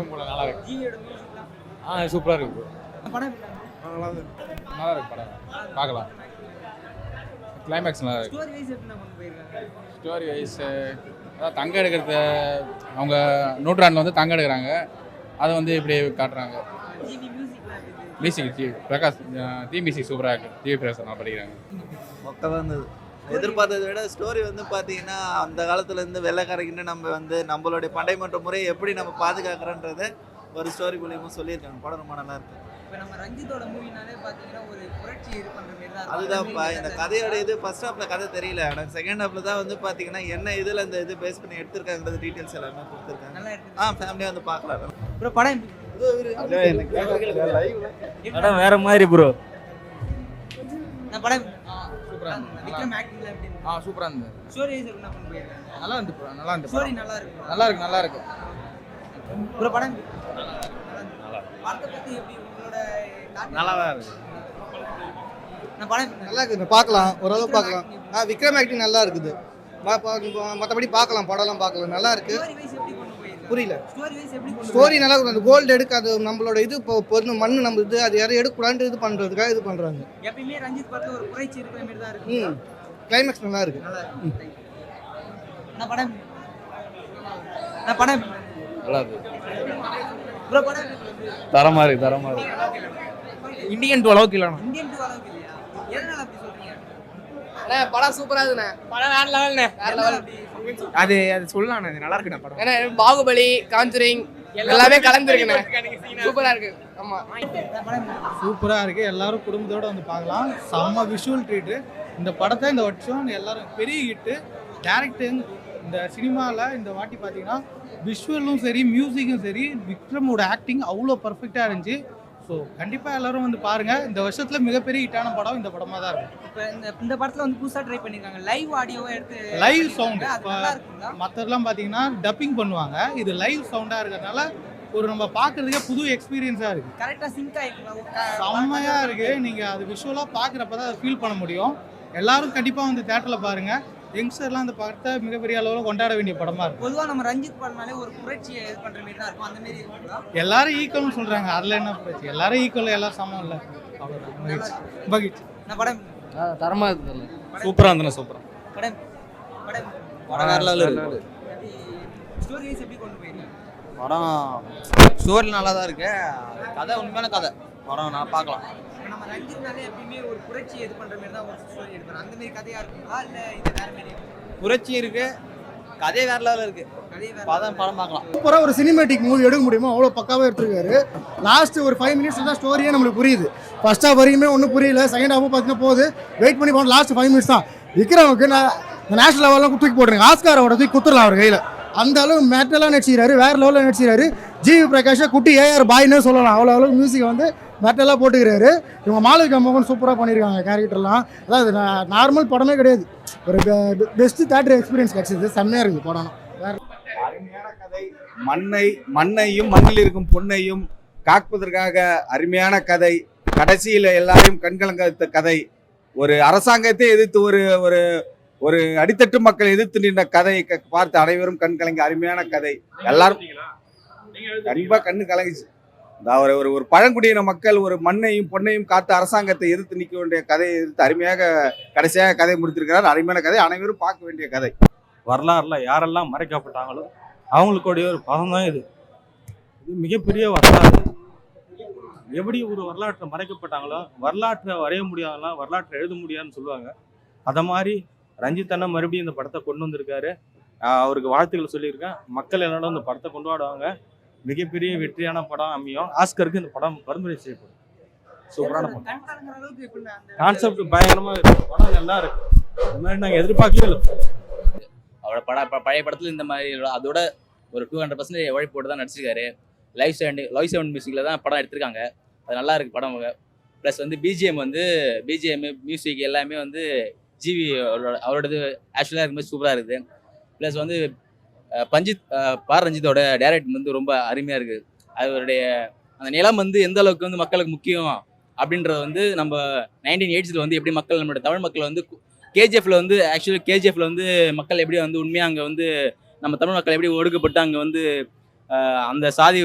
Time போல நல்லா இருக்கு. ஜிவியோட மியூசிக்லாம் சூப்பரா இருக்கு. படம் நல்லா இருக்கு படம். பார்க்கலாம். கிளைமேக்ஸ் நல்லா இருக்கு. ஸ்டோரி வைஸ் எப்படி கொண்டு போயிருக்காங்க? ஸ்டோரி வைஸ் அதான் தங்கம் எடுக்கிறது, அவங்க நூற்றாண்டில் வந்து தங்கம் எடுக்கிறாங்க, அதை வந்து இப்படி காட்டுறாங்க. ஜிவி மியூசிக்லாம் இருக்குது. மியூசிக் பிரகாஷ் மியூசிக் சூப்பராக இருக்குது. ஜிவி பிரகாஷ் நல்லா படிக்கிறாங்க. மொக்கமாக இருந்தது. எதிர்பார்த்ததை விட ஸ்டோரி வந்து பார்த்தீங்கன்னா அந்த காலத்துலேருந்து வெள்ளைக்காரங்கிட்ட நம்ம வந்து நம்மளுடைய பண்டைமன்ற முறையை எப்படி நம்ம பாதுகாக்கிறோன்றதை ஒரு ஸ்டோரி மூலியமாக சொல்லியிருக்காங்க. படம் ரொம்ப நல்லா இருக்கு. இப்போ நம்ம ரஞ்சித்தோட மூவினாலே பார்த்தீங்கன்னா ஒரு புரட்சி இது பண்ணுற மாதிரி தான் அதுதான்ப்பா இந்த கதையோட இது ஃபர்ஸ்ட் ஹாஃப்ல கதை தெரியல, எனக்கு செகண்ட் ஹாஃப்ல தான் வந்து பார்த்தீங்கன்னா என்ன இதில் இந்த இது பேஸ் பண்ணி எடுத்திருக்காங்கிறது டீட்டெயில்ஸ் எல்லாமே கொடுத்துருக்காங்க. நல்லா இருக்கு. ஃபேமிலியாக வந்து பார்க்கலாம். அப்புறம் படம் படம் வேற மாதிரி ப்ரோ. நான் படம் சூப்பராக இருந்தது. விக்ரம் ஆக்டிங்ல எப்படி இருக்கு? சூப்பராக இருந்தது. ஸ்டோரி வைஸ் எப்படி கொண்டு போயிருக்காங்க? நல்லா இருந்து நல்லா இருந்து ஸ்டோரி நல்லா இருக்கு. நல்லா இருக்கு. அப்புறம் படம் படத்தை பத்தி எப்படி உங்களோட நல்லா தான் இருக்கு. நான் படம் நல்லா இருக்குது, பார்க்கலாம், ஓரளவு பார்க்கலாம். விக்ரம் ஆக்டிங் நல்லா இருக்குது. மற்றபடி பார்க்கலாம், படம்லாம் பார்க்கலாம், நல்லா இருக்கு. ஸ்டோரி வைஸ் எப்படி கொண்டு போயிருக்காங்க? புரியல. ஸ்டோரி வைஸ் எப்படி கொண்டு ஸ்டோரி நல்லா இருக்கும். அந்த கோல்டு எடுக்க அது நம்மளோட இது பொண்ணு மண் நம்ம இது அது யாரும் எடுக்கக்கூடாது இது பண்ணுறதுக்காக இது பண்ணுறாங்க. எப்பயுமே ரஞ்சித் படத்துல ஒரு புரட்சி இருக்கிற மாதிரி தான் இருக்கு. கிளைமேக்ஸ் நல்லா இருக்கு. நல்லா இருக்கு. நான் படம் நல்லா இருக்கு. ப்ரோ படம் தரமா இருக்கு. இந்தியன் 2 அளவுக்கு இல்லைண்ணா. இந்தியன் 2 அளவுக்கு இல்லையா? எதனால அப்படி சொல்றீங்க? படம் சூப்பரா இருக்குண்ணே. படம் வேற லெவல்ண்ணே. வேற லெவல். அது சொல்லலாம், நல்லா இருக்குண்ணா படம். ஏன்னா பாகுபலி, காஞ்சரிங் எல்லாமே கலந்துருக்குண்ணே. சூப்பரா இருக்கு. ஆமா, சூப்பராக இருக்குது. எல்லாரும் குடும்பத்தோடு வந்து பார்க்கலாம். செம்ம விஷுவல் ட்ரீட்டு. இந்த படத்தை இந்த வருஷம் எல்லாரும் பெரிய ஹிட்டு. டேரக்டர் இந்த சினிமாவில் இந்த வாட்டி பார்த்தீங்கன்னா விஷுவலும் சரி மியூசிக்கும் சரி விக்ரமோட ஆக்டிங் அவ்வளோ பர்ஃபெக்டாக இருந்துச்சு. ஸோ கண்டிப்பாக எல்லாரும் வந்து பாருங்கள். இந்த வருஷத்தில் மிகப்பெரிய ஹிட்டான படம் இந்த படமாக தான் இருக்கும். இப்போ இந்த படத்தில் வந்து புதுசாக ட்ரை பண்ணியிருக்காங்க. லைவ் ஆடியோவை எடுத்து லைவ் சவுண்டு. அது நல்லா இருக்குங்களா? மற்றதெல்லாம் பார்த்தீங்கன்னா டப்பிங் பண்ணுவாங்க, இது லைவ் சவுண்டாக இருக்கிறதுனால ஒரு நம்ம பார்க்குறதுக்கே புது எக்ஸ்பீரியன்ஸாக இருக்குது. கரெக்டாக சிங்க் ஆகிருக்குங்களா? செம்மையாக இருக்குது. நீங்கள் அது விஷுவலாக பார்க்குறப்ப தான் அதை ஃபீல் பண்ண முடியும். எல்லாரும் கண்டிப்பாக வந்து தேட்டரில் பாருங்கள். யங்ஸ்டர்லாம் அந்த படத்தை மிகப்பெரிய அளவில் கொண்டாட வேண்டிய படமாக இருக்கும். பொதுவாக நம்ம ரஞ்சித் படம்னாலே ஒரு புரட்சியை இது பண்ணுற மாதிரி தான் இருக்கும். அந்த மாதிரி இருக்குங்களா? எல்லாரும் ஈக்குவல்னு சொல்கிறாங்க, அதில் என்ன பிரச்சனை? எல்லாரும் ஈக்குவல், எல்லாரும் சமம் இல்லை. அவ்வளோதான். மகிழ்ச்சி. நான் படம் தரமா இருக்குது. சூப்பராக இருந்தேண்ணா. சூப்பராக படம் படம் வேற லெவலில் இருக்கு. ஸ்டோரி வைஸ் எப்படி கொண்டு போயிருக்காங்க? படம் ஸ்டோரி நல்லா தான் இருக்கு. கதை உண்மையான கதை. படம் நான் பார்க்கலாம். இப்போ நம்ம ரஞ்சித்னாலே எப்பயுமே ஒரு புரட்சி இது பண்ணுற மாதிரி தான் ஒரு ஸ்டோரி எடுப்பாங்க. அந்த மாதிரி கதையாக இருக்குங்களா இல்லை இது வேற மாதிரி? புரட்சி இருக்கு, கதை வேற லெவலில் இருக்கு. கதையை வேற படம் பார்க்கலாம். சூப்பராக ஒரு சினிமேட்டிக் மூவி எடுக்க முடியுமோ அவ்வளோ பக்காவாக எடுத்துருக்காரு. லாஸ்ட் ஒரு 5 மினிட்ஸ் தான் ஸ்டோரியே நம்மளுக்கு புரியுது. ஃபர்ஸ்ட் ஹாஃப் வரையுமே ஒன்றும் புரியல, செகண்ட் ஹாஃபும் பார்த்தீங்கன்னா போகுது. வெயிட் பண்ணி போகணும். லாஸ்ட் 5 மினிட்ஸ் தான் விக்ரமுக்கு நேஷனல் லெவலில் தூக்கி போட்டுருங்க. ஆஸ்கார் அவரை தூக்கி குத்துடலாம் அவர் கையில். அந்த அளவு மெட்டலாக நடிச்சிக்கிறாரு, வேறு லெவலில் நடிச்சிக்கிறாரு. ஜிவி பிரகாஷை குட்டி ஏஆர் பாய்னு சொல்லலாம். அவ்வளோ அளவுக்கு மியூசிக் வந்து மெட்டலாக போட்டுக்கிறாரு. இவங்க மாளவிகா மோகன் சூப்பராக பண்ணியிருக்காங்க கேரக்டர்லாம். அதாவது நார்மல் படமே கிடையாது, ஒரு பெஸ்ட்டு தேட்டர் எக்ஸ்பீரியன்ஸ் கிடச்சிது. செம்மையாக இருக்குது படம். அருமையான கதை. மண்ணையும் மண்ணில் இருக்கும் பொன்னையும் காப்பதற்காக அருமையான கதை. கடைசியில் எல்லாரையும் கண்கலங்க வைத்த கதை. ஒரு அரசாங்கத்தை எதிர்த்து ஒரு ஒரு அடித்தட்டு மக்கள் எதிர்த்து நின்ற கதையை பார்த்து அனைவரும் கண் கலங்கி அருமையான கதை. எல்லாரும் கண்டிப்பா கண்ணு கலங்கிச்சு. ஒரு பழங்குடியின மக்கள் ஒரு மண்ணையும் பொன்னையும் காத்து அரசாங்கத்தை எதிர்த்து நிற்க வேண்டிய கதையை எதிர்த்து அருமையாக கடைசியாக கதை முடித்திருக்கிறார். அருமையான கதை, அனைவரும் பார்க்க வேண்டிய கதை. வரலாறுல யாரெல்லாம் மறைக்கப்பட்டாங்களோ அவங்களுடைய ஒரு பதம் தான் இது. இது மிகப்பெரிய வரலாறு. எப்படி ஒரு வரலாற்றை மறைக்கப்பட்டாங்களோ, வரலாற்றை வரைய முடியாதெல்லாம் வரலாற்றை எழுத முடியாதுன்னு சொல்லுவாங்க. அதை மாதிரி ரஞ்சித் அண்ணா மறுபடியும் இந்த படத்தை கொண்டு வந்திருக்காரு. அவருக்கு வாழ்த்துக்கள் சொல்லியிருக்கேன். மக்கள் எல்லாரும் இந்த படத்தை கொண்டாடுவாங்க. மிகப்பெரிய வெற்றியான படம் அமையும். ஆஸ்கருக்கு இந்த படம் பரிந்துரை செய்யப்படும். சூப்பரான படம். கண்கலங்குற அளவுக்கு எப்படி அந்த கான்செப்ட் பயங்கரமா இருக்கு. படம் நல்லா இருக்கு. இந்த மாதிரி நாங்கள் எதிர்பார்க்கவே இல்லை. அவரோட பழைய படத்தில் இந்த மாதிரி அதோட ஒரு 200% உழைப்பு போட்டு தான் நடிச்சிருக்காரு. லைவ் சவுண்ட் மியூசிக்கில் தான் படம் எடுத்திருக்காங்க. அது நல்லா இருக்குது படம். ப்ளஸ் வந்து பிஜிஎம் மியூசிக் எல்லாமே வந்து ஜிவி அவரோடது ஆக்சுவலாக இருக்கும்போது சூப்பராக இருக்குது. ப்ளஸ் வந்து ரஞ்சித்தோட டைரக்ட் வந்து ரொம்ப அருமையாக இருக்குது. அவருடைய அந்த நிலம் வந்து எந்த அளவுக்கு வந்து மக்களுக்கு முக்கியம் அப்படின்றத வந்து நம்ம 1980s வந்து எப்படி மக்கள் நம்மளோட தமிழ் மக்கள் வந்து கேஜிஎஃப்ல வந்து கேஜிஎஃப்ல வந்து மக்கள் எப்படி வந்து உண்மையாக அங்கே வந்து நம்ம தமிழ் மக்கள் எப்படி ஒடுக்கப்பட்டு அங்கே வந்து அந்த சாதி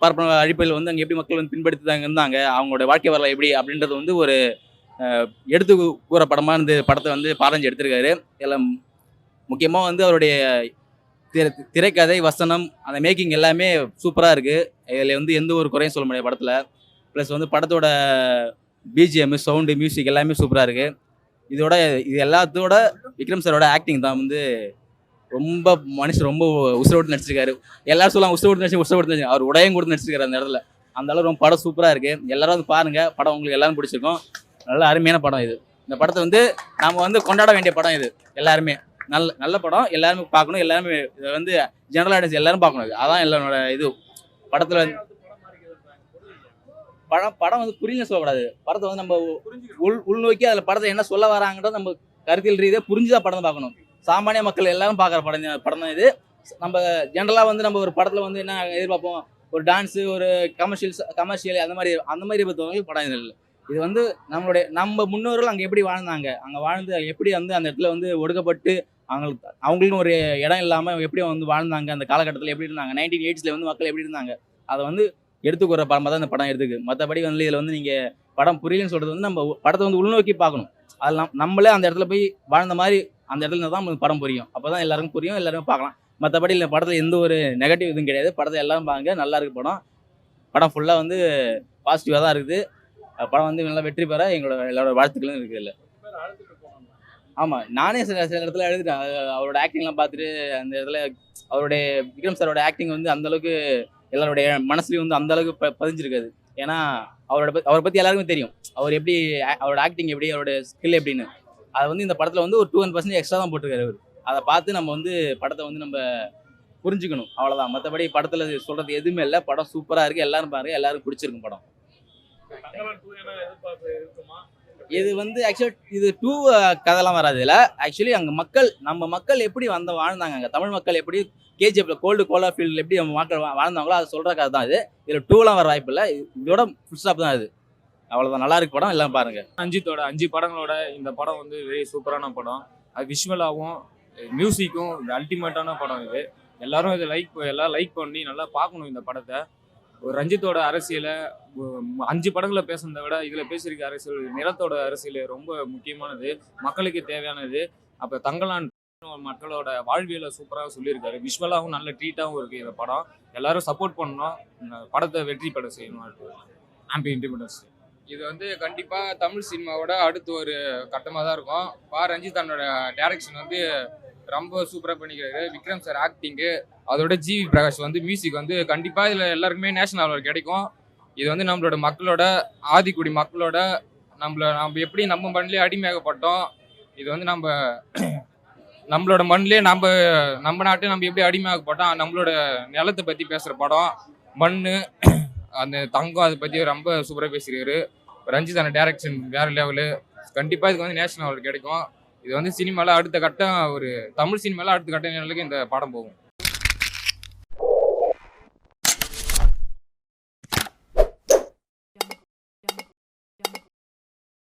பார்ப்பன அழிப்பில் வந்து அங்கே எப்படி மக்கள் வந்து பின்படுத்தி இருந்தாங்க, அவங்களோட வாழ்க்கை வரலாறு எப்படி அப்படின்றது வந்து ஒரு எடுத்து கூற படமாக இந்த படத்தை வந்து பாரஞ்சு எடுத்திருக்காரு. எல்லாம் முக்கியமாக வந்து அவருடைய திரைக்கதை, வசனம், அந்த மேக்கிங் எல்லாமே சூப்பராக இருக்குது. இதில் வந்து எந்த ஒரு குறையும் சொல்ல முடியாது படத்தில். ப்ளஸ் வந்து படத்தோட பிஜிஎம், சவுண்டு, மியூசிக் எல்லாமே சூப்பராக இருக்குது. இது எல்லாத்தோட விக்ரம் சாரோட ஆக்டிங் தான் வந்து ரொம்ப மனுஷன் ரொம்ப உசுரோடு நடிச்சிருக்காரு. எல்லாரும் சொல்லலாம் உசுரோடு நடிச்சு அவர் உடையும் கொடுத்து நடிச்சிருக்காரு அந்த இடத்துல. அந்த அளவு ரொம்ப படம் சூப்பராக இருக்குது. எல்லாரும் வந்து பாருங்கள், படம் உங்களுக்கு எல்லாரும் பிடிச்சிருக்கும். நல்ல அருமையான படம் இது. இந்த படத்தை வந்து நாம் வந்து கொண்டாட வேண்டிய படம் இது. எல்லாருமே நல்ல படம், எல்லாருமே பார்க்கணும். எல்லாருமே இதை வந்து ஜெனரல் ஆடியன்ஸ் எல்லாரும் பார்க்கணும். அதான் எல்லாரோட இது. படத்தில் படம் வந்து புரியல சொல்லக்கூடாது. படத்தை வந்து நம்ம உள்நோக்கி அதில் படத்தை என்ன சொல்ல வராங்கன்றத நம்ம கருத்தியல் ரீதியாக புரிஞ்சுதான் படம் பார்க்கணும். சாமானிய மக்கள் எல்லாரும் பார்க்குற படம் தான் இது. நம்ம ஜென்ரலாக வந்து நம்ம ஒரு படத்தில் வந்து என்ன எதிர்பார்ப்போம், ஒரு டான்ஸு, ஒரு கமர்ஷியல் அந்த மாதிரி பொறுத்தவரைக்கும் படம் இது இல்லை. இது வந்து நம்ம முன்னோர்கள் அங்கே எப்படி வாழ்ந்தாங்க, அங்கே வாழ்ந்து எப்படி வந்து அந்த இடத்துல வந்து ஒடுக்கப்பட்டு அவங்களுக்குன்னு ஒரு இடம் இல்லாமல் எப்படி வந்து வாழ்ந்தாங்க, அந்த காலகட்டத்தில் எப்படி இருந்தாங்க, 1980s வந்து மக்கள் எப்படி இருந்தாங்க, அதை வந்து எடுத்துக்கிற படமாக தான் இந்த படம் எடுத்துக்கு. மற்றபடி வந்து இதில் வந்து நீங்கள் படம் புரியலன்னு சொல்கிறது வந்து நம்ம படத்தை வந்து உள்நோக்கி பார்க்கணும். அதில் நம்மளே அந்த இடத்துல போய் வாழ்ந்த மாதிரி அந்த இடத்துல தான் நமக்கு படம் புரியும். அப்போ தான் எல்லாருக்கும் புரியும், எல்லாருமே பார்க்கலாம். மற்றபடி இல்லை படத்தில் எந்த ஒரு நெகட்டிவ் இதுவும் கிடையாது. படத்தை எல்லாரும் பாருங்க, நல்லா இருக்குது படம் ஃபுல்லாக வந்து பாசிட்டிவாக தான் இருக்குது. படம் வந்து நல்லா வெற்றி பெற எல்லாரோட வாழ்த்துக்களும் இருக்குது. இல்லை ஆமாம், நானே சில இடத்துல எழுதிட்டேன். அவரோட ஆக்டிங்லாம் பார்த்துட்டு அந்த இடத்துல அவருடைய விக்ரம் சாரோட ஆக்டிங் வந்து அந்தளவுக்கு எல்லாருடைய மனசுலையும் வந்து அந்தளவுக்கு பதிஞ்சிருக்காது. ஏன்னா அவரை பற்றி எல்லாருக்குமே தெரியும். அவரோட ஆக்டிங் எப்படி, அவரோட ஸ்கில் எப்படின்னு. அதை வந்து இந்த படத்தில் வந்து ஒரு 200% எக்ஸ்ட்ரா தான் போட்டிருக்காரு அவர். அதை பார்த்து நம்ம வந்து படத்தை வந்து நம்ம புரிஞ்சுக்கணும், அவ்வளோதான். மற்றபடி படத்தில் சொல்கிறது எதுவுமே இல்லை. படம் சூப்பராக இருக்குது, எல்லாரும் பாருங்கள், எல்லாரும் பிடிச்சிருக்கும் படம். இது வந்து ஆக்சுவலி இது 2 கதைலாம் வராது. இல்லை ஆக்சுவலி அங்கே நம்ம மக்கள் எப்படி வாழ்ந்தாங்க, அங்கே தமிழ் மக்கள் எப்படி கேஜிஎஃப்ல கோல்டு ஃபீல்டில் எப்படி நம்ம மக்கள் வாழ்ந்தாங்களோ அதை சொல்கிற கதை தான் இது. இதில் 2லாம் வர வாய்ப்பு இல்லை. இதோட ஃபுல் ஸ்டாப் தான் இது. அவ்வளோதான், நல்லா இருக்கு படம், எல்லாம் பாருங்க. அஞ்சித்தோட 5 படங்களோட இந்த படம் வந்து வெரி சூப்பரான படம். அது விஷுவலாகவும் மியூசிக்கும் அல்டிமேட்டான படம் இது. எல்லாரும் இதை எல்லாம் லைக் பண்ணி நல்லா பார்க்கணும் இந்த படத்தை. ஒரு ரஞ்சித்தோட அரசியலை 5 படங்களை பேசுனதை விட இதில் பேசியிருக்க அரசியல், நிலத்தோட அரசியல் ரொம்ப முக்கியமானது, மக்களுக்கு தேவையானது. அப்போ தங்கலான் மக்களோட வாழ்வியலை சூப்பராக சொல்லியிருக்காரு. விஷுவலாகவும் நல்ல ட்ரீட்டாகவும் இருக்குது இந்த படம். எல்லாரும் சப்போர்ட் பண்ணணும், படத்தை வெற்றி பெற செய்யணும். Happy independence day. இது வந்து கண்டிப்பாக தமிழ் சினிமாவோட அடுத்து ஒரு கட்டமாக தான் இருக்கும். ரஞ்சித் தன்னோட டைரக்ஷன் வந்து ரொம்ப சூப்பராக பண்ணிக்கிறாரு. விக்ரம் சார் ஆக்டிங்கு, அதோட ஜிவி பிரகாஷ் வந்து மியூசிக் வந்து கண்டிப்பாக இதில் எல்லாருக்குமே நேஷனல் அவார்டு கிடைக்கும். இது வந்து நம்மளோட மக்களோட ஆதிக்குடி மக்களோட நம்ம எப்படி நம்ம மண்ணிலே அடிமையாகப்பட்டோம், இது வந்து நம்மளோட மண்ணிலே நம்ம நாட்டை நம்ம எப்படி அடிமையாகப்பட்டோம், நம்மளோட நிலத்தை பற்றி பேசுகிற படம். மண், அந்த தங்கம், அதை பற்றி ரொம்ப சூப்பராக பேசியிருக்காரு ரஞ்சித். அந்த டைரக்ஷன் வேறு லெவலு. கண்டிப்பாக இதுக்கு வந்து நேஷனல் அவார்டு கிடைக்கும். இது வந்து சினிமாவில் அடுத்த கட்டம், ஒரு தமிழ் சினிமாவில் அடுத்த கட்ட நிலைக்கு இந்த படம் போகும்.